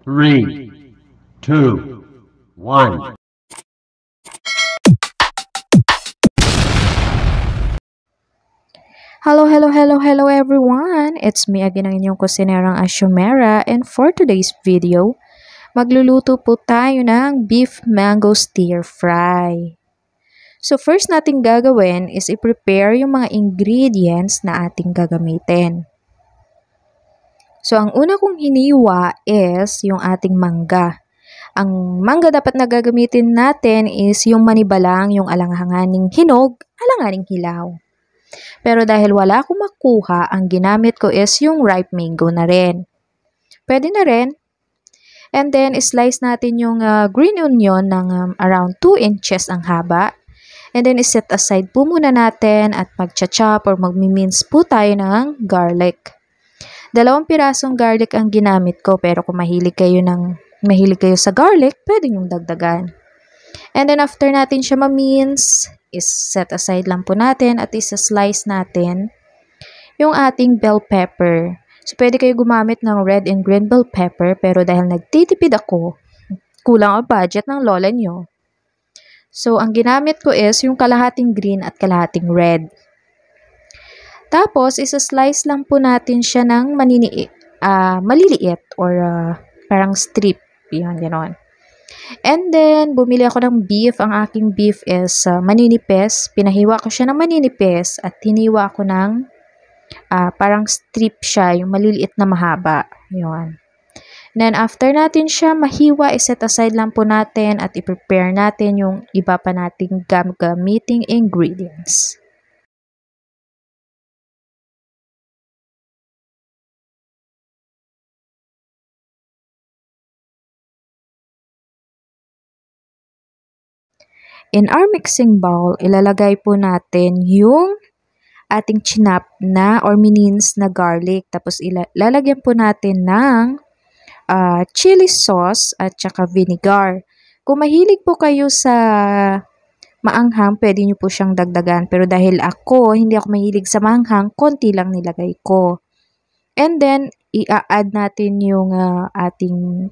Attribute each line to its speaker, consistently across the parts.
Speaker 1: Three, two, one.
Speaker 2: Hello, hello, hello, hello everyone! It's me again ang inyong kusinerang Ashumera, and for today's video, magluluto po tayo ng beef mango stir fry. So first nating gagawin is i-prepare yung mga ingredients na ating gagamitin. So ang una kong hiniwa is yung ating mangga. Ang mangga dapat na gagamitin natin is yung manibalang, yung alanganing hinog, alanganing hilaw. Pero dahil wala akong makuha, ang ginamit ko is yung ripe mango na rin. Pwede na rin. And then, slice natin yung green onion ng around 2 inches ang haba. And then, set aside po muna natin at mag-chop or mag-mince po tayo ng garlic. 2 pirasong garlic ang ginamit ko, pero kung mahilig kayo sa garlic, pwede yung dagdagan. And then, after natin siya ma-mince, is set aside lang po natin at isa-slice natin yung ating bell pepper. So, pwede kayo gumamit ng red and green bell pepper, pero dahil nagtitipid ako, kulang ang budget ng lola nyo. So, ang ginamit ko is yung kalahating green at kalahating red. Tapos, isa-slice lang po natin siya ng maliliit or parang strip. Yan, gano'n. And then, bumili ako ng beef. Ang aking beef is maninipis. Pinahiwa ko siya ng maninipis at hiniwa ko ng parang strip siya, yung maliliit na mahaba. Yun. Then, after natin siya mahiwa, iset aside lang po natin at i-prepare natin yung iba pa nating gagamiting ingredients. In our mixing bowl, ilalagay po natin yung ating chinap na or mince na garlic. Tapos ilalagyan po natin ng chili sauce at saka vinegar. Kung mahilig po kayo sa maanghang, pwede nyo po siyang dagdagan. Pero dahil hindi ako mahilig sa maanghang, konti lang nilagay ko. And then, i-add natin yung ating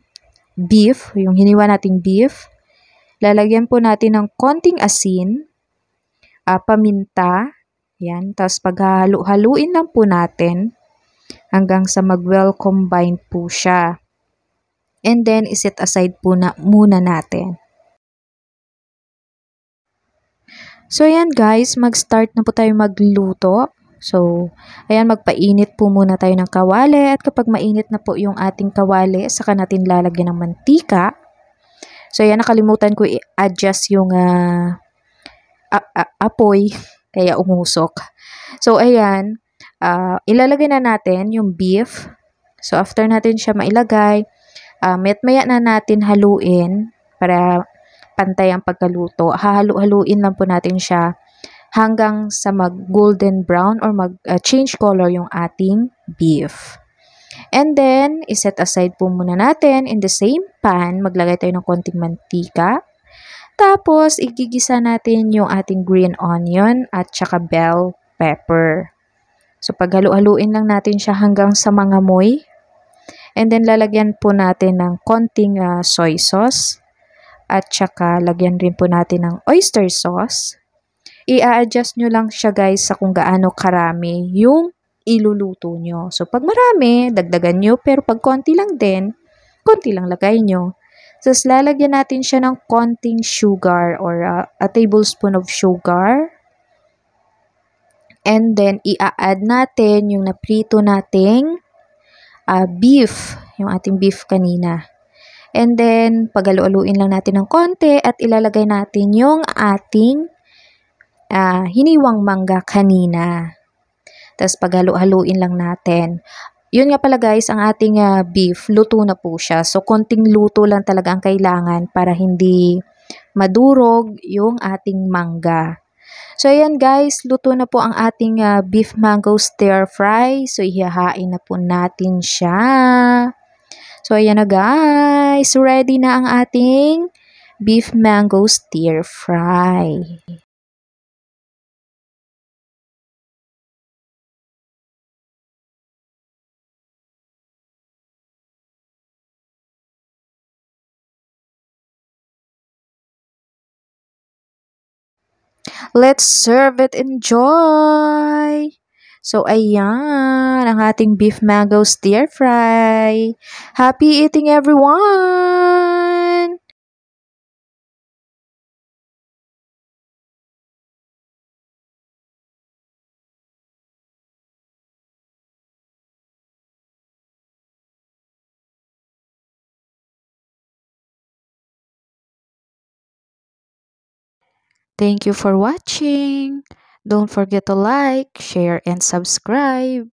Speaker 2: beef, yung hiniwa nating beef. Lalagyan po natin ng konting asin, paminta, yan. Tapos paghalo-haluin lang po natin hanggang sa mag-well combine po siya. And then, iset aside po muna natin. So, ayan guys, mag-start na po tayo magluto. So, ayan, magpainit po muna tayo ng kawali. At kapag mainit na po yung ating kawali, saka natin lalagyan ng mantika. So, ayan, nakalimutan ko i-adjust yung apoy, kaya umusok. So, ayan, ilalagay na natin yung beef. So, after natin siya mailagay, maya na natin haluin para pantay ang pagkaluto. Hahalu-haluin lang po natin siya hanggang sa mag-golden brown or mag-change color yung ating beef. And then, iset aside po muna natin. In the same pan, maglagay tayo ng konting mantika. Tapos, igigisa natin yung ating green onion at saka bell pepper. So, paghalu-haluin lang natin siya hanggang sa mangamoy. And then, lalagyan po natin ng konting soy sauce. At saka, lagyan rin po natin ng oyster sauce. I-adjust nyo lang siya guys sa kung gaano karami yung iluluto nyo. So, pag marami, dagdagan nyo. Pero pag konti lang din, konti lang lagay nyo. So, lalagyan natin siya ng konting sugar or a tablespoon of sugar. And then, i-add natin yung naprito nating beef, yung ating beef kanina. And then, paghalu-haluin lang natin ng konti at ilalagay natin yung ating hiniwang mangga kanina. Tapos, paghalu-haluin lang natin. Yun nga pala guys, ang ating beef, luto na po siya. So, konting luto lang talaga ang kailangan para hindi madurog yung ating mangga. So, ayan guys, luto na po ang ating beef mango stir fry. So, ihahain na po natin siya. So, ayan na guys, ready na ang ating beef mango stir fry. Let's serve it. Enjoy! So, ayan, ang ating beef mango stir fry. Happy eating, everyone! Thank you for watching. Don't forget to like, share, and subscribe.